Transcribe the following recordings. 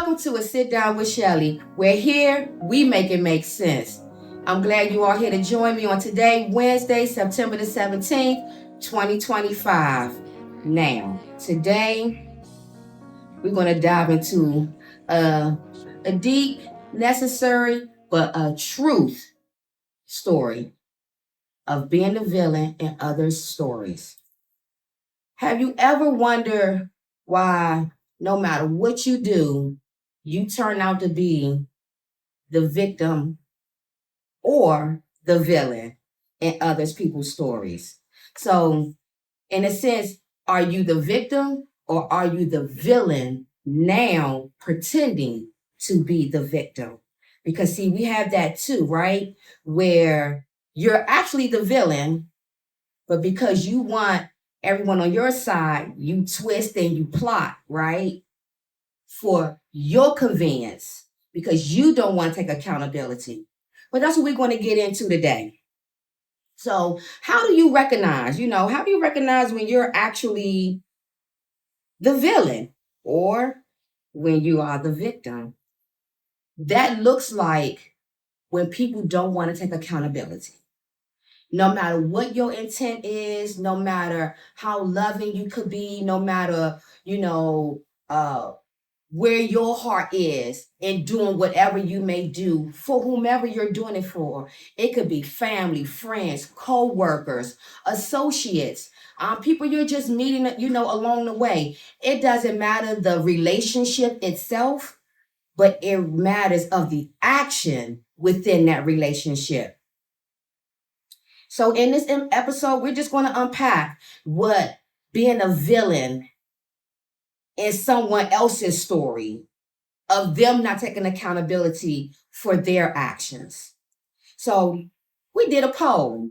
Welcome to a sit down with Shelley, where here we make it make sense. I'm glad you are here to join me on today, Wednesday, September the 17th, 2025. Now, today we're going to dive into a deep, necessary, but a truth story of being the villain in others' stories. Have you ever wondered why, no matter what you do, you turn out to be the victim or the villain in others people's stories? So, in a sense, are you the victim or are you the villain now pretending to be the victim? Because, see, we have that too, right? Where you're actually the villain, but because you want everyone on your side, you twist and you plot, right? For your convenience, because you don't want to take accountability. But that's what we're going to get into today. So, how do you recognize, how do you recognize when you're actually the villain or when you are the victim? That looks like when people don't want to take accountability. No matter what your intent is, no matter how loving you could be, no matter, where your heart is in doing whatever you may do for whomever you're doing it for. It could be family, friends, co-workers, associates, people you're just meeting, along the way. It doesn't matter the relationship itself, but it matters of the action within that relationship. So in this episode, we're just going to unpack what being a villain in someone else's story of them not taking accountability for their actions. So we did a poll.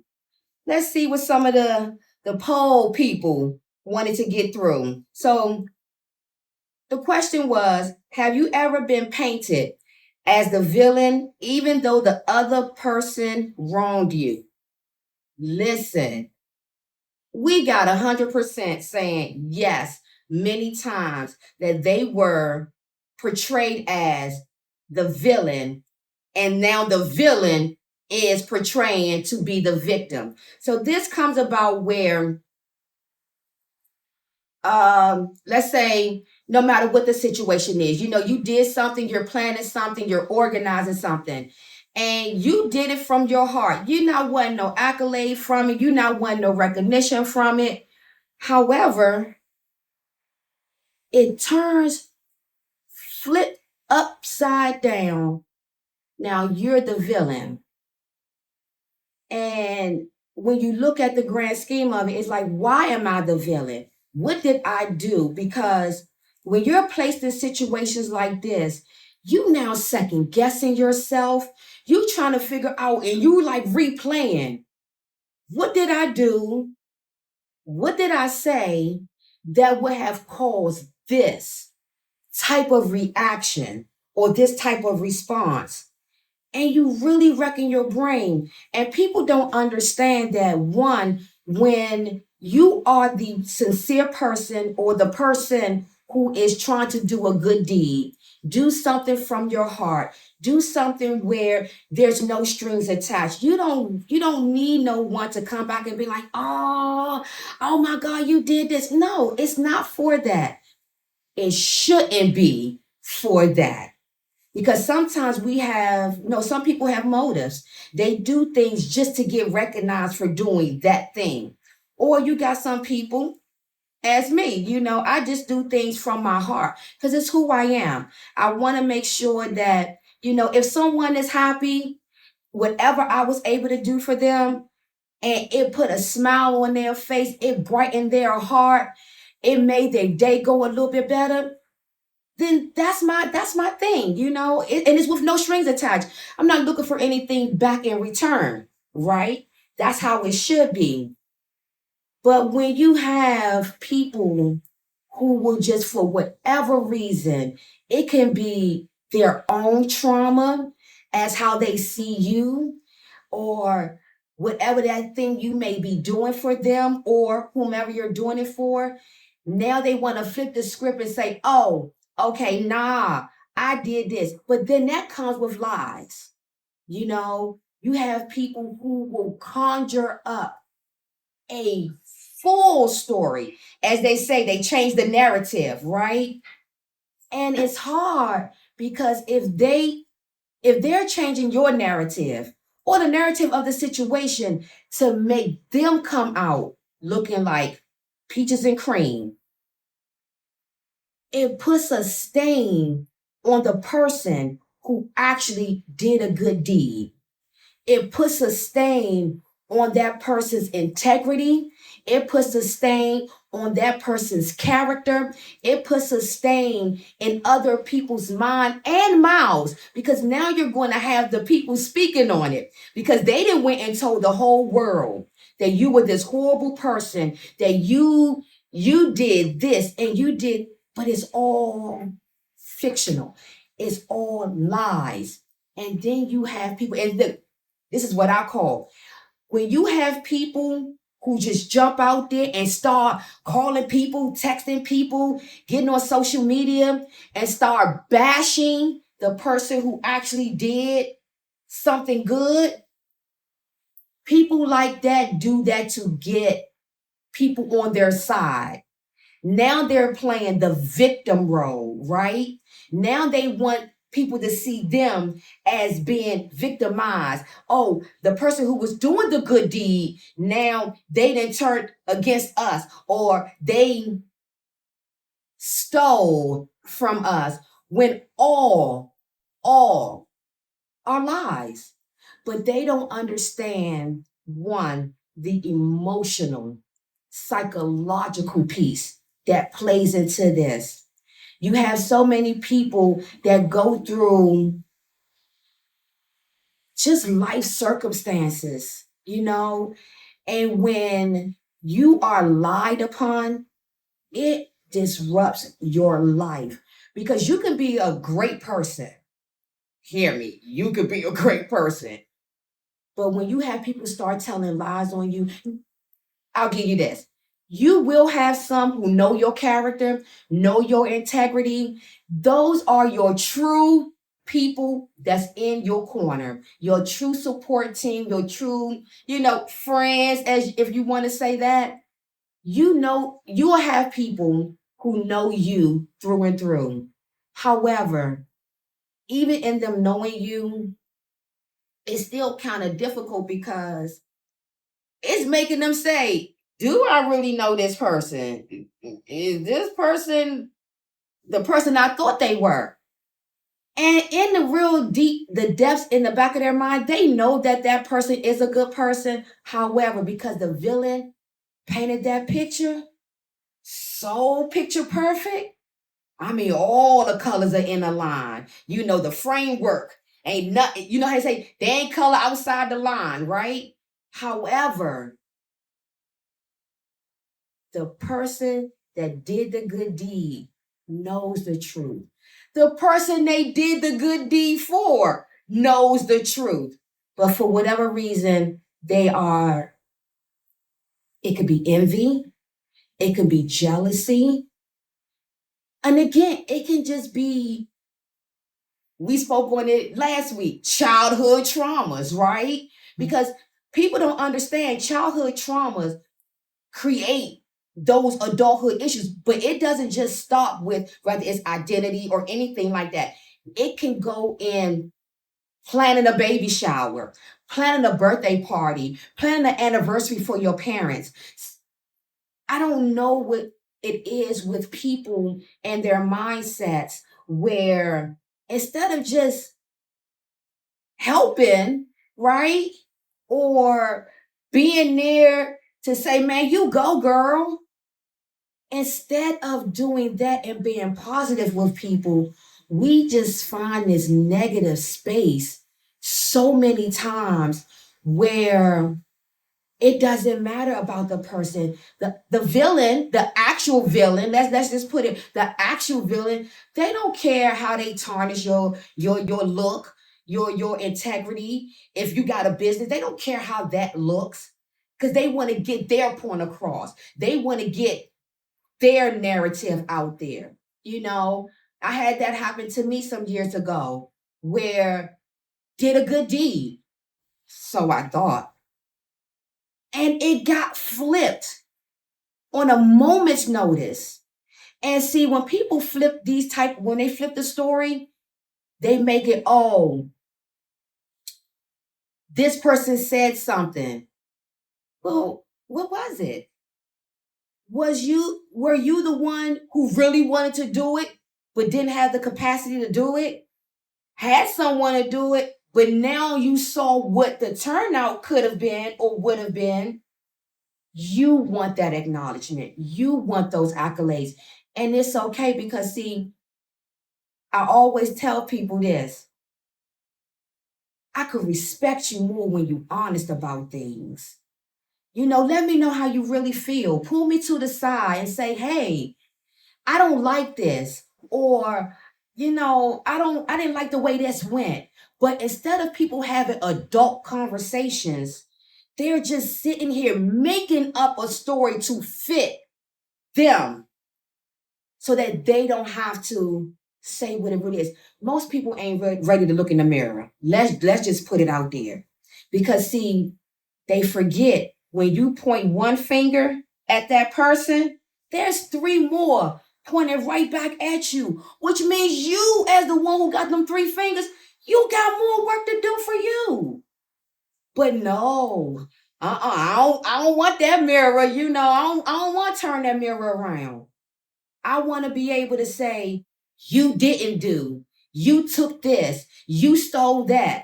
Let's see what some of the poll people wanted to get through. So the question was, have you ever been painted as the villain even though the other person wronged you? Listen, we got 100% saying yes, many times that they were portrayed as the villain, and now the villain is portraying to be the victim. So this comes about where, let's say, no matter what the situation is, you did something, you're planning something, you're organizing something, and you did it from your heart. You not want no accolade from it. You not want no recognition from it. However, it turns flip upside down. Now you're the villain. And when you look at the grand scheme of it, it's like, why am I the villain? What did I do? Because when you're placed in situations like this, you now second guessing yourself. You trying to figure out, and you like replaying. What did I do? What did I say that would have caused this type of reaction or this type of response? And you really wreck in your brain. And people don't understand that, one, when you are the sincere person or the person who is trying to do a good deed, do something from your heart, do something where there's no strings attached. You don't need no one to come back and be like, oh my God, you did this. No, it's not for that. It shouldn't be for that. Because sometimes some people have motives. They do things just to get recognized for doing that thing. Or you got some people, as me, I just do things from my heart because it's who I am. I want to make sure that, if someone is happy, whatever I was able to do for them, and it put a smile on their face, it brightened their heart, it made their day go a little bit better, then that's my thing, and it's with no strings attached. I'm not looking for anything back in return, right? That's how it should be. But when you have people who will just, for whatever reason, it can be their own trauma as how they see you, or whatever that thing you may be doing for them or whomever you're doing it for, now they want to flip the script and say, oh, okay, nah, I did this. But then that comes with lies. You have people who will conjure up a full story. As they say, they change the narrative, right? And it's hard because if they're changing your narrative or the narrative of the situation to make them come out looking like peaches and cream, it puts a stain on the person who actually did a good deed. It puts a stain on that person's integrity. It puts a stain on that person's character. It puts a stain in other people's mind and mouths because now you're going to have the people speaking on it because they didn't went and told the whole world that you were this horrible person, that you did this and you did, but it's all fictional. It's all lies. And then you have people, and this is what I call when you have people who just jump out there and start calling people, texting people, getting on social media and start bashing the person who actually did something good. People like that do that to get people on their side. Now they're playing the victim role, right? Now they want people to see them as being victimized. Oh, the person who was doing the good deed, now they didn't turn against us or they stole from us when all are lies. But they don't understand one, the emotional, psychological piece that plays into this. You have so many people that go through just life circumstances, and when you are lied upon, it disrupts your life because you can be a great person. Hear me, you could be a great person. But when you have people start telling lies on you, I'll give you this. You will have some who know your character, know your integrity. Those are your true people that's in your corner, your true support team, your true, friends, as if you want to say that. You will have people who know you through and through. However, even in them knowing you, it's still kind of difficult because it's making them say, do I really know this person? Is this person the person I thought they were? And in the real deep, the depths in the back of their mind, they know that that person is a good person. However, because the villain painted that picture so picture perfect, I mean, all the colors are in a line. The framework ain't nothing. You know how they say they ain't color outside the line, right? However, the person that did the good deed knows the truth. The person they did the good deed for knows the truth. But for whatever reason, it could be envy, it could be jealousy. And again, it can just be, we spoke on it last week, childhood traumas, right? Because people don't understand childhood traumas create those adulthood issues, but it doesn't just stop with whether it's identity or anything like that. It can go in planning a baby shower, planning a birthday party, planning an anniversary for your parents. I don't know what it is with people and their mindsets where instead of just helping, right? Or being there to say, man, you go, girl. Instead of doing that and being positive with people, we just find this negative space so many times where it doesn't matter about the person. The villain, the actual villain, let's just put it, the actual villain, they don't care how they tarnish your look, your integrity. If you got a business, they don't care how that looks because they want to get their point across. They want to get their narrative out there, you know. I had that happen to me some years ago where did a good deed. So I thought. And it got flipped on a moment's notice. And see, when people flip when they flip the story, they make it, oh, this person said something. Well, what was it? Were you the one who really wanted to do it, but didn't have the capacity to do it? Had someone to do it, but now you saw what the turnout could have been or would have been. You want that acknowledgement. You want those accolades. And it's okay because, see, I always tell people this. I could respect you more when you're honest about things. Let me know how you really feel. Pull me to the side and say, hey, I don't like this. Or, I didn't like the way this went. But instead of people having adult conversations, they're just sitting here making up a story to fit them so that they don't have to say what it really is. Most people ain't ready to look in the mirror. Let's just put it out there. Because see, they forget when you point one finger at that person, there's three more pointed right back at you, which means you, as the one who got them three fingers, you got more work to do for you. But no, I don't want that mirror. I don't want to turn that mirror around. I want to be able to say, you didn't do, you took this, you stole that.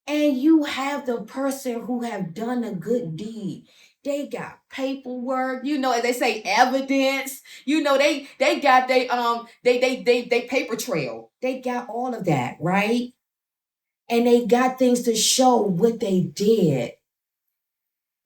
And you have the person who have done a good deed. They got paperwork, as they say, evidence. They got they paper trail. They got all of that, right? And they got things to show what they did.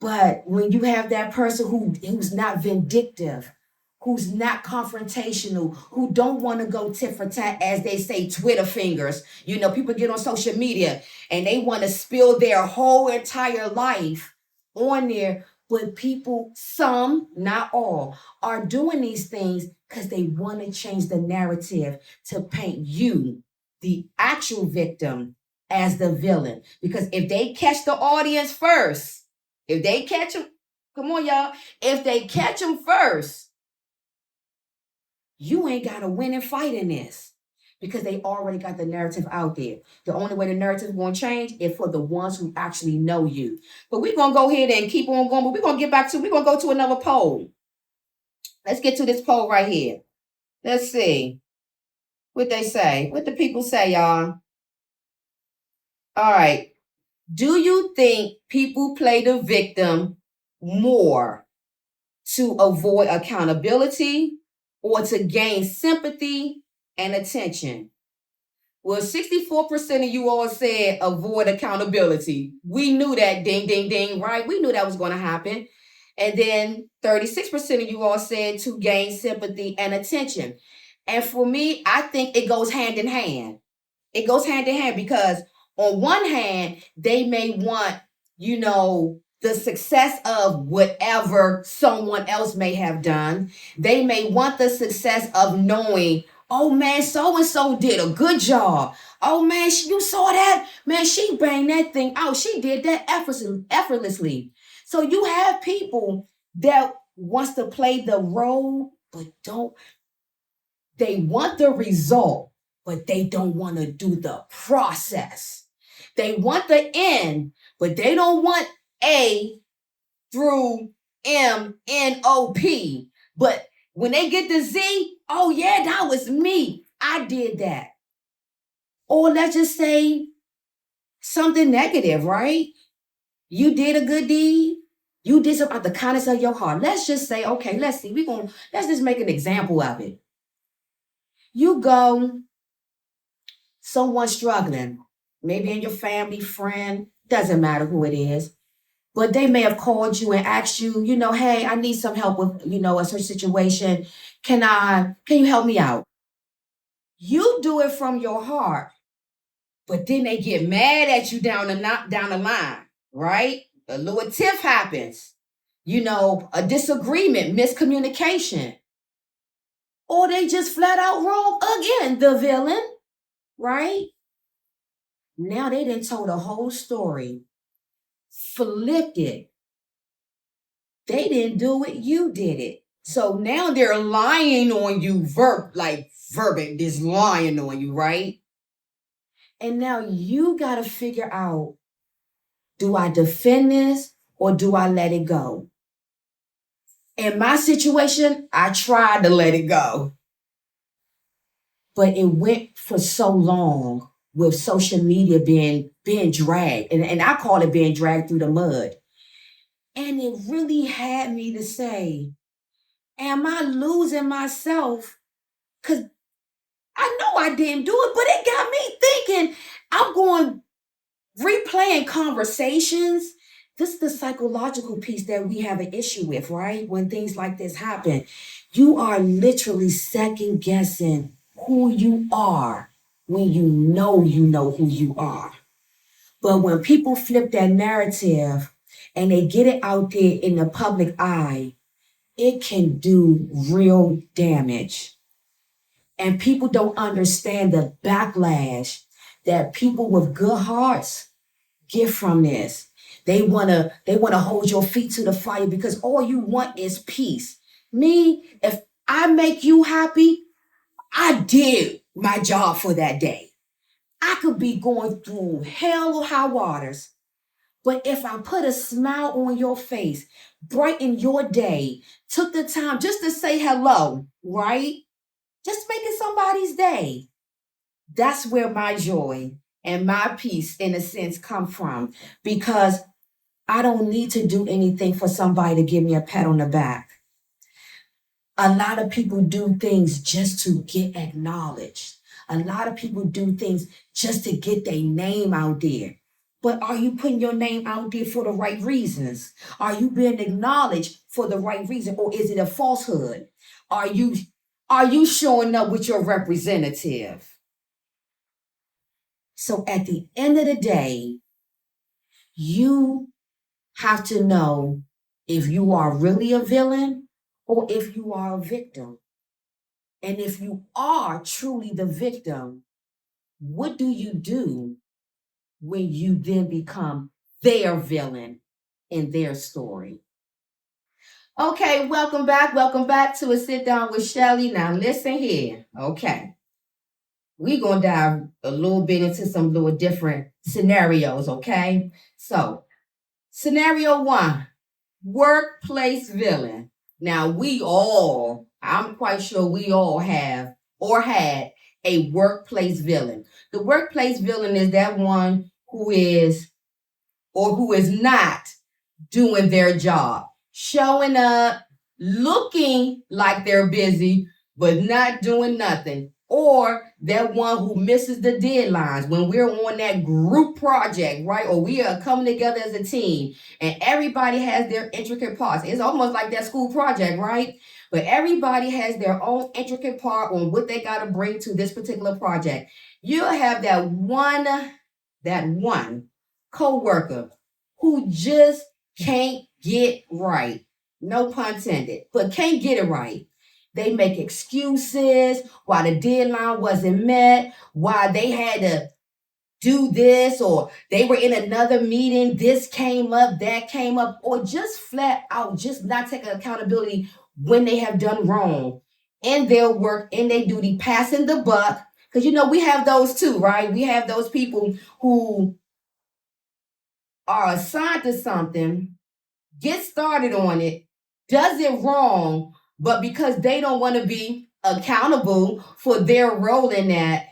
But when you have that person who's not vindictive, who's not confrontational, who don't want to go tit for tat, as they say, Twitter fingers. People get on social media and they want to spill their whole entire life on there. But people, some, not all, are doing these things because they want to change the narrative to paint you, the actual victim, as the villain. Because if they catch the audience first, if they catch them, come on, y'all. If they catch them first, you ain't got to win and fight in this because they already got the narrative out there. The only way the narrative is going to change is for the ones who actually know you. But we're going to go ahead and keep on going. But we're going to we're going to go to another poll. Let's get to this poll right here. Let's see what they say. What the people say, y'all. All right. Do you think people play the victim more to avoid accountability or to gain sympathy and attention? Well, 64% of you all said avoid accountability. We knew that, ding, ding, ding, right? We knew that was going to happen. And then 36% of you all said to gain sympathy and attention. And for me, I think it goes hand in hand. It goes hand in hand because on one hand, they may want, the success of whatever someone else may have done. They may want the success of knowing, oh man, so and so did a good job. Oh man, you saw that? Man, she banged that thing out. She did that effortlessly. So you have people that wants to play the role, but they want the result, but they don't want to do the process. They want the end, but they don't want A through MNOP. But when they get the Z, oh yeah, that was me. I did that. Or let's just say something negative, right? You did a good deed. You did something out the kindness of your heart. Let's just say, okay, let's see. Let's just make an example of it. You go, someone struggling, maybe in your family, friend, doesn't matter who it is, but they may have called you and asked you, hey, I need some help with, a certain situation. Can you help me out? You do it from your heart, but then they get mad at you down the line, right? A little tiff happens, a disagreement, miscommunication. or they just flat out wrong again, the villain, right? Now they done told a whole story, flipped it. They didn't do it, you did it. So now they're lying on you, verbic, this lying on you, right? And now you got to figure out, do I defend this or do I let it go? In my situation, I tried to let it go. But it went for so long with social media being dragged. And I call it being dragged through the mud. And it really had me to say, am I losing myself? Because I know I didn't do it, but it got me thinking. I'm going replaying conversations. This is the psychological piece that we have an issue with, right? When things like this happen, you are literally second guessing who you are when you know who you are. But when people flip that narrative and they get it out there in the public eye, it can do real damage. And people don't understand the backlash that people with good hearts get from this. They wanna hold your feet to the fire because all you want is peace. Me, if I make you happy, I did my job for that day. I could be going through hell or high waters, but if I put a smile on your face, brighten your day, took the time just to say hello, right? Just making somebody's day. That's where my joy and my peace, in a sense, come from because I don't need to do anything for somebody to give me a pat on the back. A lot of people do things just to get acknowledged. A lot of people do things just to get their name out there. But are you putting your name out there for the right reasons? Are you being acknowledged for the right reason? Or is it a falsehood? Are you showing up with your representative? So at the end of the day, you have to know if you are really a villain or if you are a victim. And if you are truly the victim, what do you do when you then become their villain in their story? Okay, welcome back. Welcome back to a sit down with Shelley. Now, listen here. Okay, we're going to dive a little bit into some little different scenarios. Okay, so scenario one, workplace villain. Now, I'm quite sure we all have or had a workplace villain. The workplace villain is that one who is or who is not doing their job, showing up, looking like they're busy, but not doing nothing. Or that one who misses the deadlines when we're on that group project, right? Or we are coming together as a team and everybody has their intricate parts. It's almost like that school project, right? But everybody has their own intricate part on what they got to bring to this particular project. You'll have that one co-worker who just can't get right. No pun intended, but can't get it right. They make excuses why the deadline wasn't met, why they had to do this, or they were in another meeting, this came up, that came up, or just flat out just not taking accountability when they have done wrong in their work, in their duty, passing the buck. Because we have those too, right? We have those people who are assigned to something, get started on it, does it wrong, but because they don't want to be accountable for their role in that,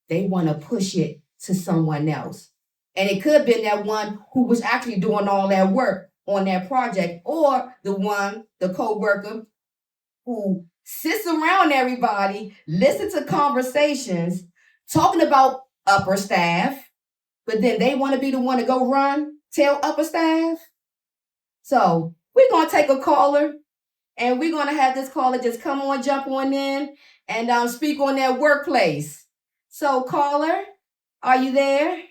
they want to push it to someone else. And it could have been that one who was actually doing all that work on that project, or the co-worker who sits around everybody, listen to conversations, talking about upper staff, but then they want to be the one to go tell upper staff. So we're going to take a caller and we're going to have this caller just come on, jump on in and speak on their workplace. So caller, are you there?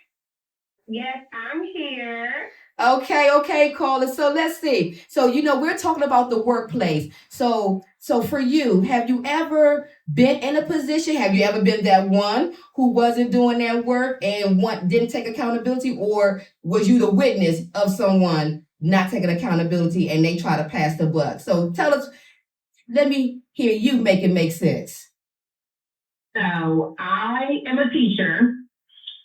Yes, I'm here. Okay, caller. So let's see. So we're talking about the workplace. So for you, have you ever been in a position? Have you ever been that one who wasn't doing their work and didn't take accountability, or was you the witness of someone not taking accountability and they try to pass the buck? So tell us. Let me hear you make it make sense. So I am a teacher,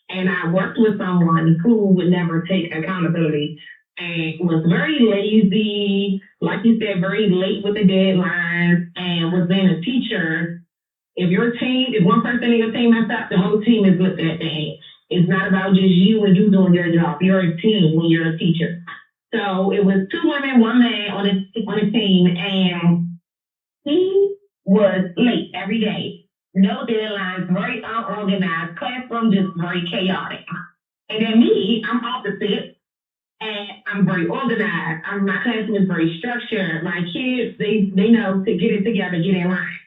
and I worked with someone who would never take accountability and was very lazy, like you said, very late with the deadlines, and was being a teacher. If one person in your team messed up, the whole team is looking at the. It's not about just you and you doing your job. You're a team when you're a teacher. So it was two women, one man on a team, and he was late every day. No deadlines, very unorganized, classroom just very chaotic. And then me, I'm opposite, and I'm very organized. My classroom is very structured. My kids, they know to get it together, get in line.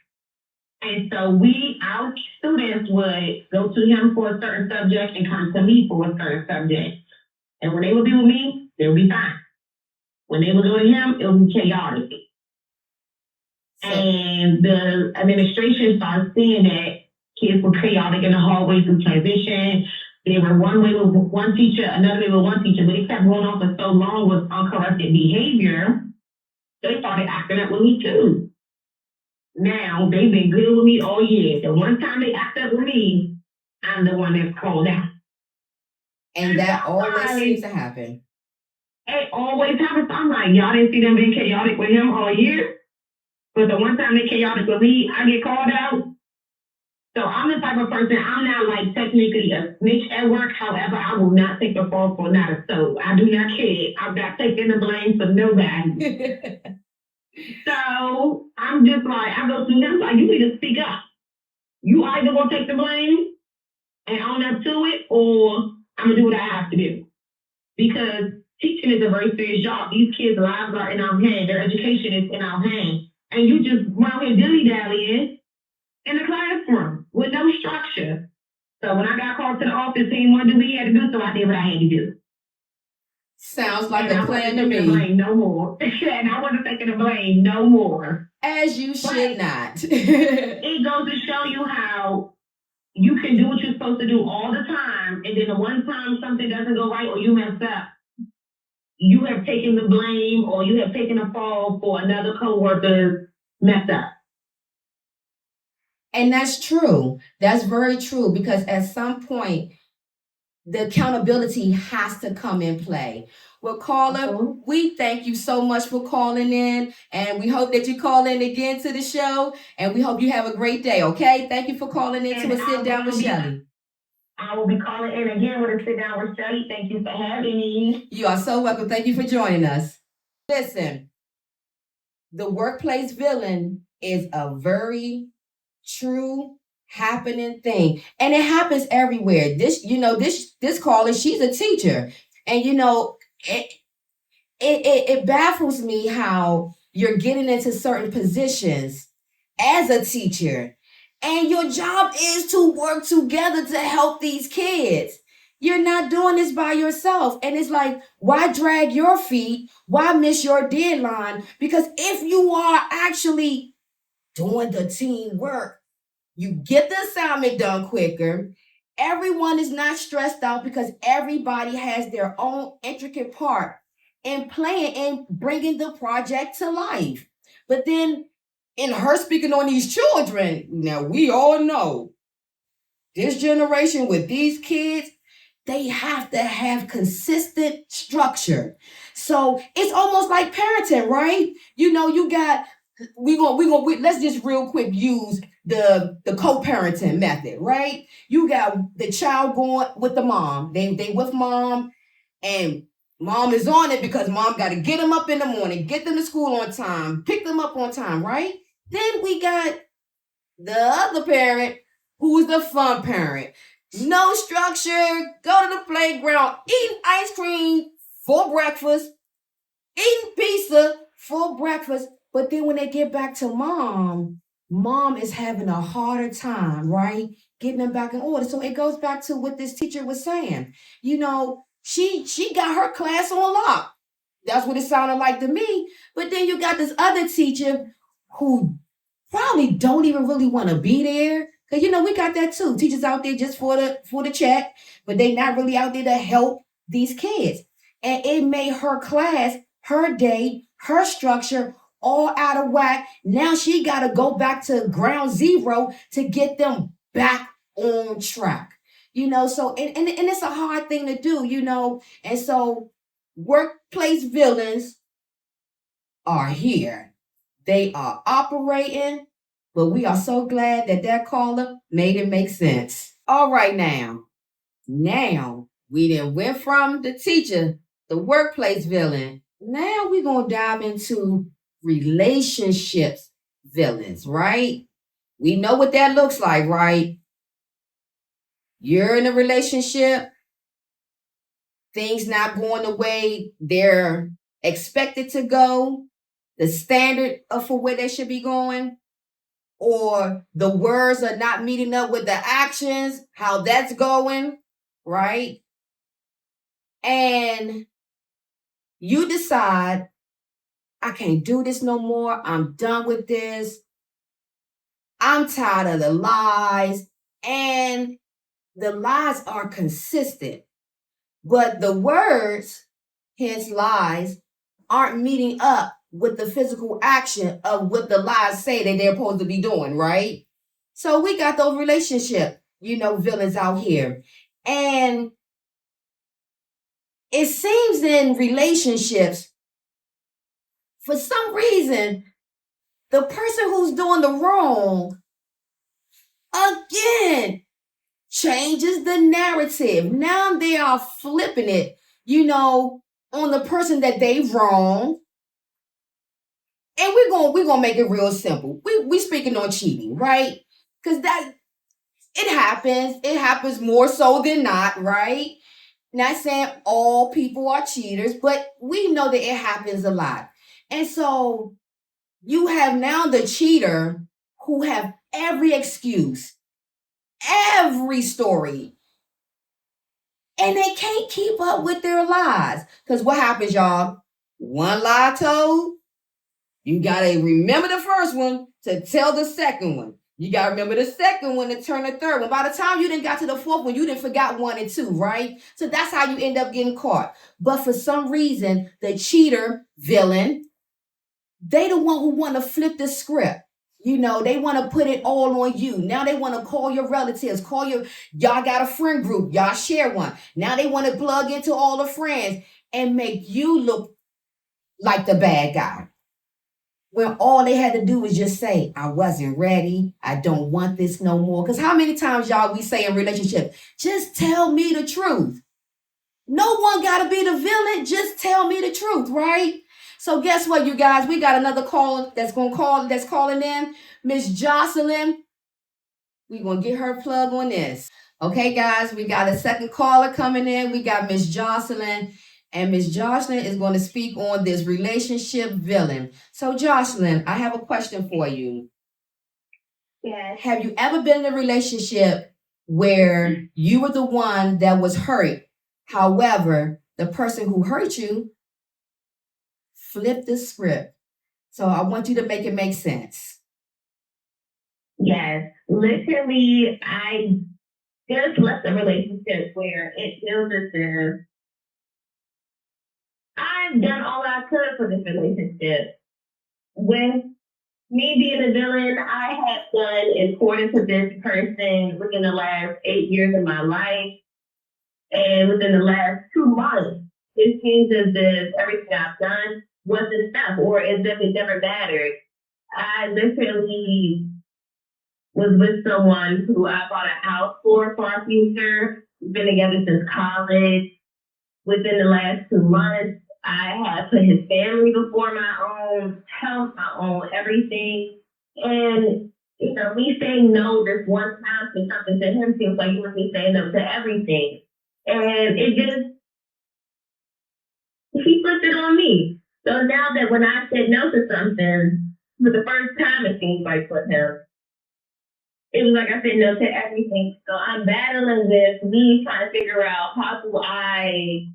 And so our students would go to him for a certain subject and come to me for a certain subject. And when they would be with me, they would be fine. When they would go to him, it would be chaotic. And the administration started seeing that kids were chaotic in the hallways through transition. They were one way with one teacher, another way with one teacher, but they kept going on for so long with uncorrected behavior, they started acting up with me too. Now, they've been good with me all year. The one time they act up with me, I'm the one that's called out. And that always seems to happen. It always happens. I'm like, y'all didn't see them being chaotic with him all year? But the one time they chaotic with me, I get called out. So I'm the type of person, I'm not like technically a snitch at work. However, I will not take the fall for not a soul. I do not care. I'm not taking the blame for nobody. So I'm just like, I go to him like, you need to speak up. You either gonna take the blame and own up to it, or I'm gonna do what I have to do. Because teaching is a very serious job. These kids' lives are in our hands. Their education is in our hands. And you just around here dilly-dallying in the classroom with no structure. So when I got called to the office, he wanted to do what he had to do, so I did what I had to do. Sounds like a plan to me. Blame no more. And I wasn't taking the blame no more. As you should not. It goes to show you how you can do what you're supposed to do all the time, and then the one time something doesn't go right or you mess up, you have taken the blame or you have taken a fall for another coworker's mess up. And that's true. That's very true, because at some point, the accountability has to come in play. Well, caller, we thank you so much for calling in, and we hope that you call in again to the show, and we hope you have a great day, okay? Thank you for calling in to a Sit Down with Shelley. I will be calling in again with a Sit Down with Shelley. Thank you for having me. You are so welcome. Thank you for joining us. Listen, the workplace villain is a very true happening thing, and it happens everywhere. This caller, she's a teacher, and it baffles me how you're getting into certain positions as a teacher, and your job is to work together to help these kids. You're not doing this by yourself. And it's like, why drag your feet? Why miss your deadline? Because if you are actually doing the teamwork, you get the assignment done quicker. Everyone is not stressed out because everybody has their own intricate part in playing and bringing the project to life. But then, in her speaking on these children, now we all know this generation with these kids, they have to have consistent structure. So it's almost like parenting, right? You got let's just real quick use the co-parenting method, right? You got the child going with the mom. They with mom, and mom is on it because mom got to get them up in the morning, get them to school on time, pick them up on time, right? Then we got the other parent who is the fun parent. No structure, go to the playground, eating ice cream for breakfast, eating pizza for breakfast. But then when they get back to mom is having a harder time, right? Getting them back in order. So it goes back to what this teacher was saying. She got her class on lock. That's what it sounded like to me. But then you got this other teacher who probably don't even really want to be there. Cause we got that too. Teachers out there just for the check, but they not really out there to help these kids. And it made her class, her day, her structure all out of whack. Now she gotta go back to ground zero to get them back on track. So and it's a hard thing to do. And so workplace villains are here. They are operating, but we are so glad that caller made it make sense. All right, now we then went from the teacher, the workplace villain. Now we're gonna dive into relationships villains, right? We know what that looks like, right? You're in a relationship, things not going the way they're expected to go, the standard for where they should be going, or the words are not meeting up with the actions, how that's going, right? And you decide, I can't do this no more. I'm done with this. I'm tired of the lies. And the lies are consistent, but the words, hence lies, aren't meeting up with the physical action of what the lies say that they're supposed to be doing, right? So we got those relationship, villains out here. And it seems in relationships, for some reason, the person who's doing the wrong, again, changes the narrative. Now they are flipping it, on the person that they wrong. And we're gonna make it real simple. We speaking on cheating, right? Because that it happens. It happens more so than not, right? Not saying all people are cheaters, but we know that it happens a lot. And so you have now the cheater who have every excuse, every story, and they can't keep up with their lies. Because what happens, y'all? One lie told, you gotta remember the first one to tell the second one. You gotta remember the second one to turn the third one. By the time you didn't got to the fourth one, you didn't forgot 1 and 2, right? So that's how you end up getting caught. But for some reason, the cheater, villain, they the one who want to flip the script. They want to put it all on you. Now they want to call your relatives, y'all got a friend group, y'all share one. Now they want to plug into all the friends and make you look like the bad guy. When all they had to do was just say, I wasn't ready. I don't want this no more. Because how many times, y'all, we say in relationship, just tell me the truth. No one got to be the villain. Just tell me the truth, right? So guess what, you guys? We got another caller that's calling in. Miss Jocelyn. We're going to get her plug on this. Okay, guys, we got a second caller coming in. We got Miss Jocelyn. And Miss Jocelyn is going to speak on this relationship villain. So, Jocelyn, I have a question for you. Yes. Have you ever been in a relationship where you were the one that was hurt? However, the person who hurt you flipped the script. So I want you to make it make sense. Yes. Literally, I just left a relationship where it feels as if I've done all I could for this relationship. With me being a villain, I have done important to this person within the last 8 years of my life. And within the last 2 months, it seems as if everything I've done wasn't enough or as if it never mattered. I literally was with someone who I bought a house for our future. We've been together since college. Within the last 2 months, I had put his family before my own health, my own everything. And, me saying no this one time to something to him seems like it was me saying no to everything. And it just, he flipped it on me. So now that when I said no to something, for the first time, it seems like with him, it was like I said no to everything. So I'm battling with me trying to figure out how do I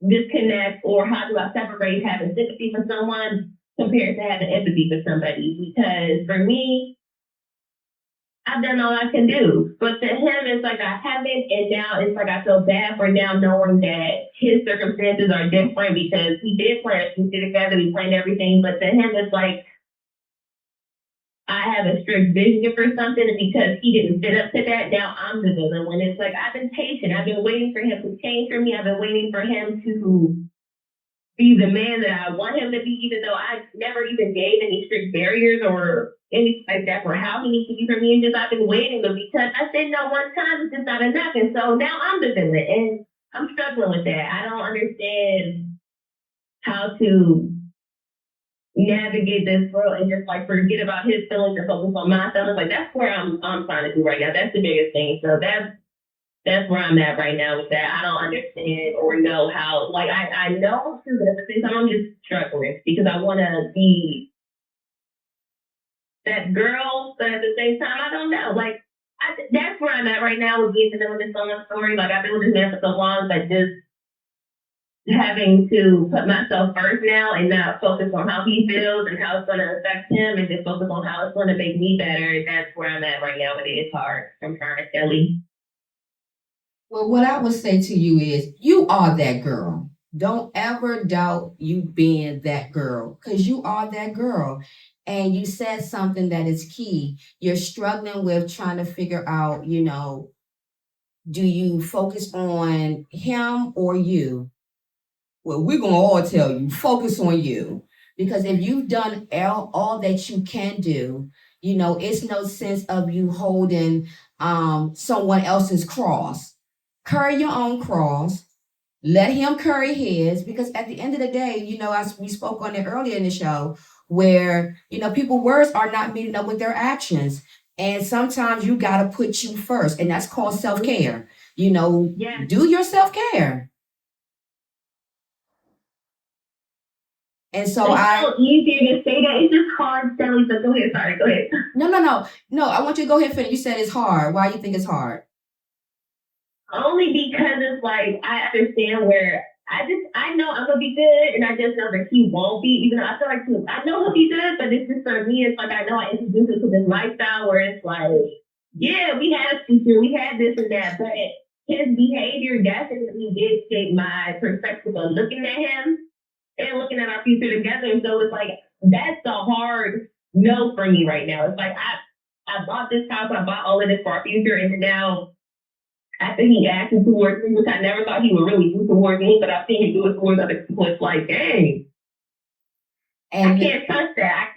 disconnect or how do I separate having sympathy for someone compared to having empathy for somebody. Because for me, I've done all I can do. But to him, it's like I haven't, and now it's like I feel bad for now knowing that his circumstances are different because he did plan a future together, we planned everything, but to him, it's like I have a strict vision for something, and because he didn't fit up to that, now I'm the villain. When it's like I've been patient, I've been waiting for him to change for me, I've been waiting for him to be the man that I want him to be, even though I never even gave any strict barriers or anything like that for how he needs to be for me. And just I've been waiting, but because I said no one time, it's just not enough. And so now I'm the villain, and I'm struggling with that. I don't understand how to navigate this world and just like forget about his feelings and focus on my feelings. Like that's where I'm trying to do right now. That's the biggest thing. So that's where I'm at right now with that. I don't understand or know how. Like I know too, but at the same time I'm just struggling because I want to be that girl, but at the same time I don't know. Like that's where I'm at right now with being in the middle of this song story. Like I've been with this man for so long, but just having to put myself first now and not focus on how he feels and how it's going to affect him and just focus on how it's going to make me better. That's where I'm at right now, but it's hard. I'm trying, Shelley. Well, what I would say to you is you are that girl. Don't ever doubt you being that girl because you are that girl. And you said something that is key. You're struggling with trying to figure out, do you focus on him or you? Well, we're going to all tell you focus on you. Because if you've done all that you can do, it's no sense of you holding someone else's cross. Carry your own cross. Let him carry his. Because at the end of the day, as we spoke on it earlier in the show, where, people words are not meeting up with their actions. And sometimes you got to put you first. And that's called self-care. Yeah. Do your self-care. And so it's so easy to say that. It's just hard, Shelley. So go ahead. Sorry, go ahead. No. I want you to go ahead and finish. You said it's hard. Why do you think it's hard? Only because it's like I understand where I know I'm gonna be good, and I just know that he won't be. Even though I feel like I know he'll be good, but it's just for me. It's like I know I introduced him to this lifestyle where it's like, yeah, we had a future, we had this and that, but his behavior definitely did shape my perspective of looking at him and looking at our future together. And so it's like that's a hard no for me right now. It's like I bought this house, I bought all of this for our future, and now after he acted towards me, which I never thought he would really do towards me, but I've seen him do it towards other people. It's like, dang. And I can't trust that.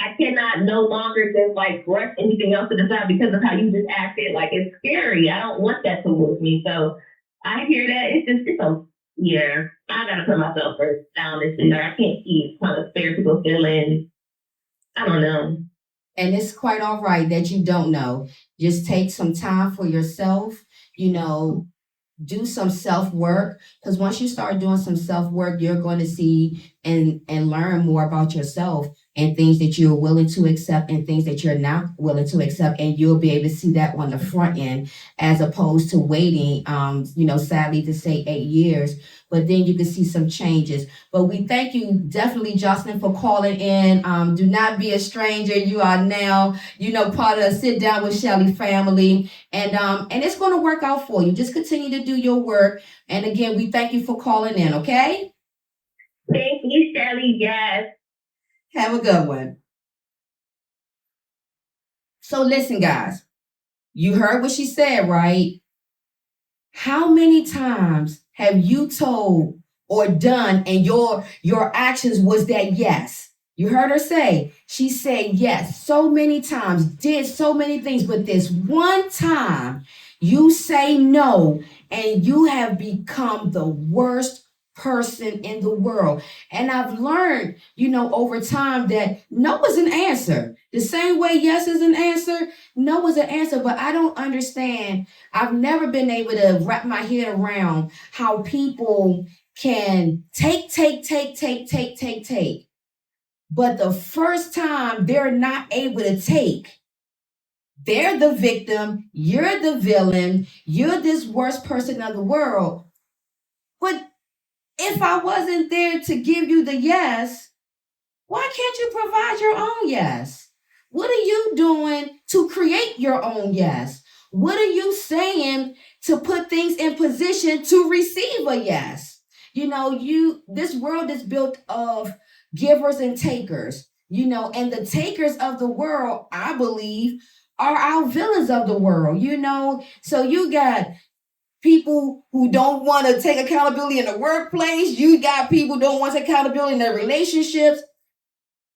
I cannot no longer just like brush anything else to the side because of how you just acted. Like it's scary. I don't want that towards me. So I hear that. Yeah, I gotta put myself first down this and I can't keep trying to spare people's feelings. I don't know. And it's quite all right that you don't know. Just take some time for yourself, do some self work, because once you start doing some self work, you're going to see and learn more about yourself and things that you're willing to accept and things that you're not willing to accept, and you'll be able to see that on the front end as opposed to waiting sadly to say 8 years, but then you can see some changes. But we thank you definitely, Jocelyn, for calling in. Do not be a stranger. You are now part of the Sit Down with Shelley family, and it's going to work out for you. Just continue to do your work. And again, we thank you for calling in, okay? Thank you, Shelley. Yes. Have a good one. So listen, guys, you heard what she said, right? How many times have you told or done and your actions was that yes? You heard her say, she said yes so many times, did so many things, but this one time you say no and you have become the worst person in the world. And I've learned, over time that no is an answer. The same way yes is an answer, no is an answer, but I don't understand. I've never been able to wrap my head around how people can take, But the first time they're not able to take, they're the victim, you're the villain, you're this worst person in the world. But if I wasn't there to give you the yes, why can't you provide your own yes? What are you doing to create your own yes? What are you saying to put things in position to receive a yes? This world is built of givers and takers, and the takers of the world, I believe, are our villains of the world. So you got people who don't want to take accountability in the workplace. You got people who don't want to take accountability in their relationships.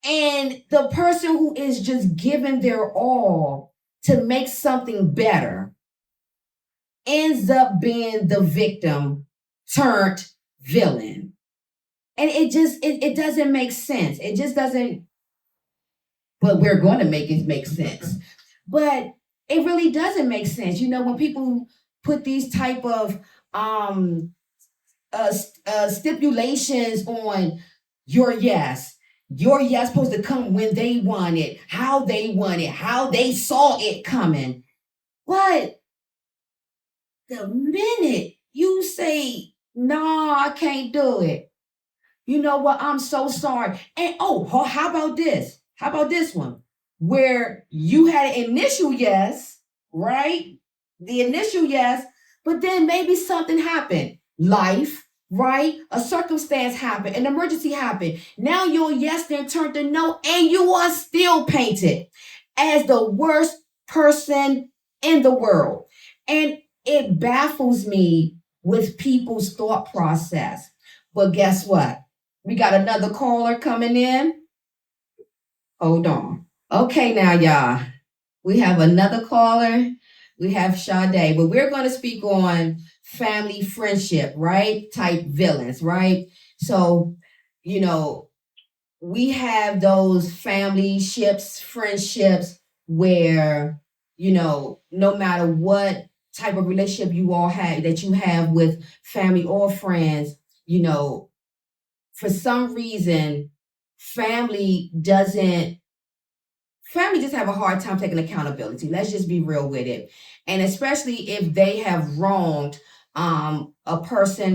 And the person who is just giving their all to make something better ends up being the victim turned villain. And it doesn't make sense. It just doesn't, but we're going to make it make sense. But it really doesn't make sense. When people put these type of stipulations on your yes. Your yes supposed to come when they want it, how they saw it coming. But the minute you say, no, I can't do it. You know what? I'm so sorry. And how about this? How about this one? Where you had an initial yes, right? The initial yes, but then maybe something happened. Life, right? A circumstance happened, an emergency happened. Now your yes then turned to no, and you are still painted as the worst person in the world. And it baffles me with people's thought process. But guess what? We got another caller coming in. Hold on. Okay, now, y'all. We have another caller. We have Sade, but we're going to speak on family friendship, right? Type villains, right? So, we have those family ships, friendships where, no matter what type of relationship you all have that you have with family or friends, for some reason, family just have a hard time taking accountability. Let's just be real with it. And especially if they have wronged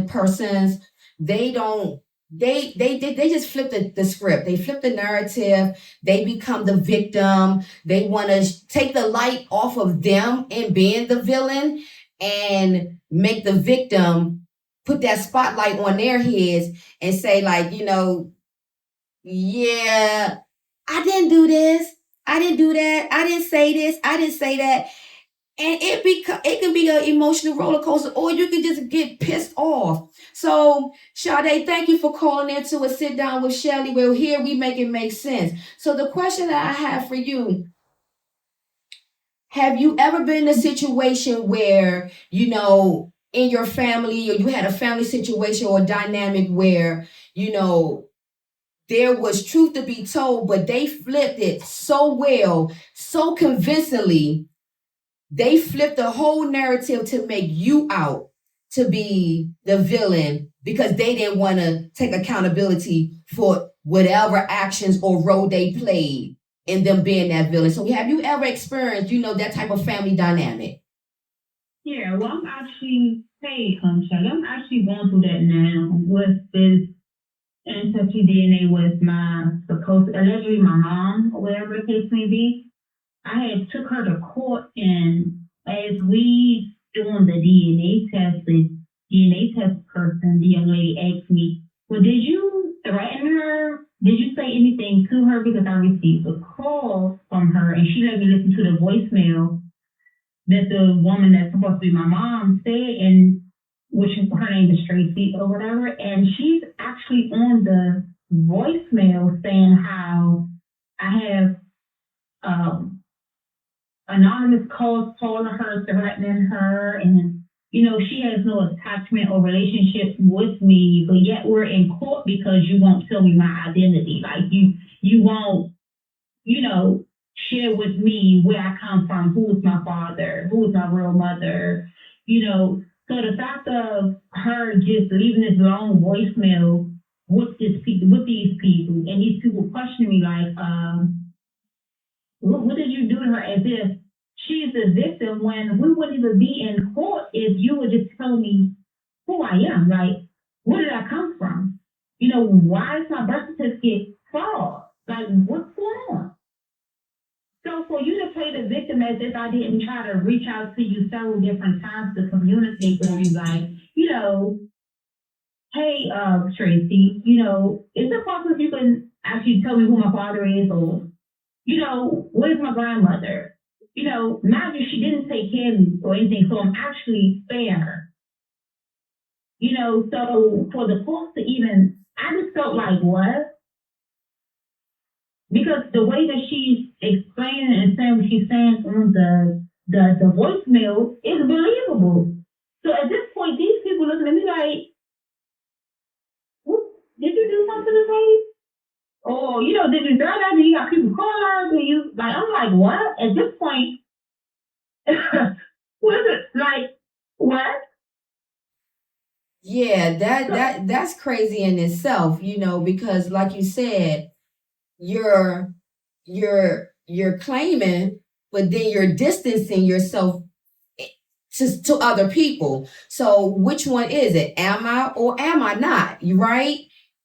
persons, they don't they just flip the script. They flip the narrative. They become the victim. They want to take the light off of them and being the villain and make the victim put that spotlight on their heads and say, like, yeah, I didn't do this. I didn't do that. I didn't say this. I didn't say that. And it can be an emotional roller coaster, or you can just get pissed off. So, Sade, thank you for calling in to a sit down with Shelley. Well, here we make it make sense. So the question that I have for you, have you ever been in a situation where, in your family, or you had a family situation or dynamic where, there was truth to be told, but they flipped it so well, so convincingly. They flipped the whole narrative to make you out to be the villain because they didn't want to take accountability for whatever actions or role they played in them being that villain. So have you ever experienced, that type of family dynamic? Yeah, well, Shelley, I'm actually going through that now with this ancestry DNA with allegedly my mom, or whatever the case may be. I had took her to court, and as we doing the DNA test person, the young lady asked me, well, did you threaten her? Did you say anything to her? Because I received a call from her, and she let me listen to the voicemail that the woman that's supposed to be my mom said, and which is her name is Tracy or whatever, and she's actually on the voicemail saying how I have anonymous calls calling her, threatening her, and she has no attachment or relationship with me, but yet we're in court because you won't tell me my identity. Like you won't, share with me where I come from, who is my father, who is my real mother, So the fact of her just leaving this long voicemail with these people, and these people question me like, what did you do to her? As if she's the victim when we wouldn't even be in court if you would just tell me who I am. Like, where did I come from? Why is my birth certificate fraud? Like, what's going on? So for you to play the victim as if I didn't try to reach out to you several different times to communicate with you, like, hey, Tracy, is it possible if you can actually tell me who my father is, or, where's my grandmother? Mind you, she didn't take care of me or anything, so I'm actually sparing her. So for the folks to even, I just felt like, what? Because the way that she's explaining and saying what she's saying on the voicemail is believable. So at this point, these people looking at me like, did you do something to me? Or, did you drive out? You got people calling to you? Like, I'm like, what? At this point, what is it? Like, what? Yeah, that's crazy in itself, because like you said, you're you're claiming, but then you're distancing yourself to other people. So which one is it? Am I or am I not? You right?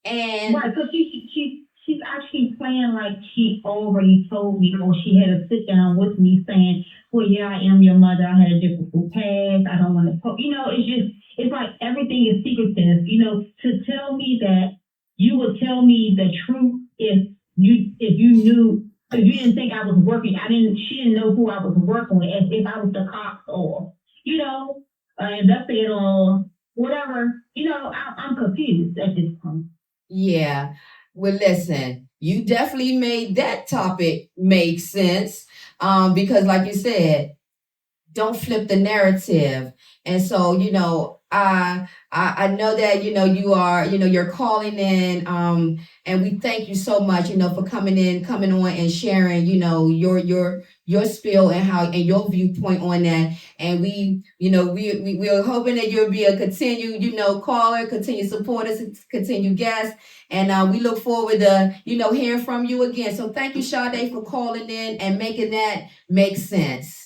And Right, so she's actually playing like she already told me, or she had to sit down with me saying, well, yeah, I am your mother. I had a difficult past. I don't want to talk. It's like everything is secretive. To tell me that you would tell me the truth if you didn't think I was working. She didn't know who I was working with, as if I was the cops or, investigator or whatever. I'm confused at this point. yeah, well, listen, you definitely made that topic make sense. Because like you said, don't flip the narrative. And so, I know that, you are, you're calling in, and we thank you so much, for coming on and sharing, your spiel and and your viewpoint on that. And we're hoping that you'll be a continued, caller, continue support us, continue guest. And we look forward to, hearing from you again. So thank you, Sade, for calling in and making that make sense.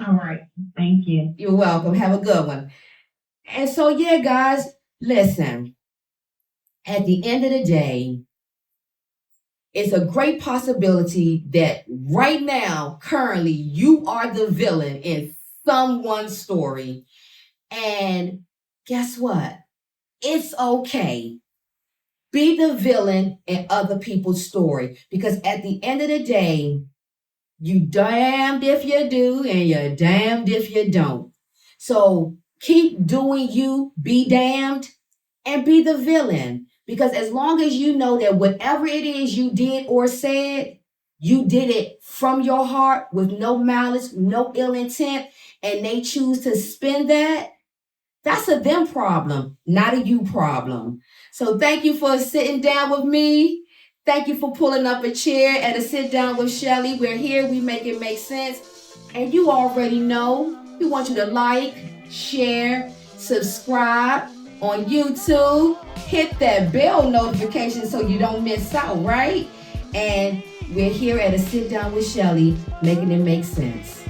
All right. Thank you. You're welcome. Have a good one. And so, yeah, guys, listen, at the end of the day, it's a great possibility that right now, currently, you are the villain in someone's story. And guess what? It's okay. Be the villain in other people's story, because at the end of the day, you damned if you do and you're damned if you don't. So keep doing you, be damned, and be the villain. Because as long as you know that whatever it is you did or said, you did it from your heart with no malice, no ill intent, and they choose to spin that, that's a them problem, not a you problem. So thank you for sitting down with me. Thank you for pulling up a chair and a sit down with Shelley. We're here, we make it make sense. And you already know, we want you to like, share, subscribe on YouTube. Hit that bell notification so you don't miss out, right? And we're here at a sit down with Shelley, making it make sense.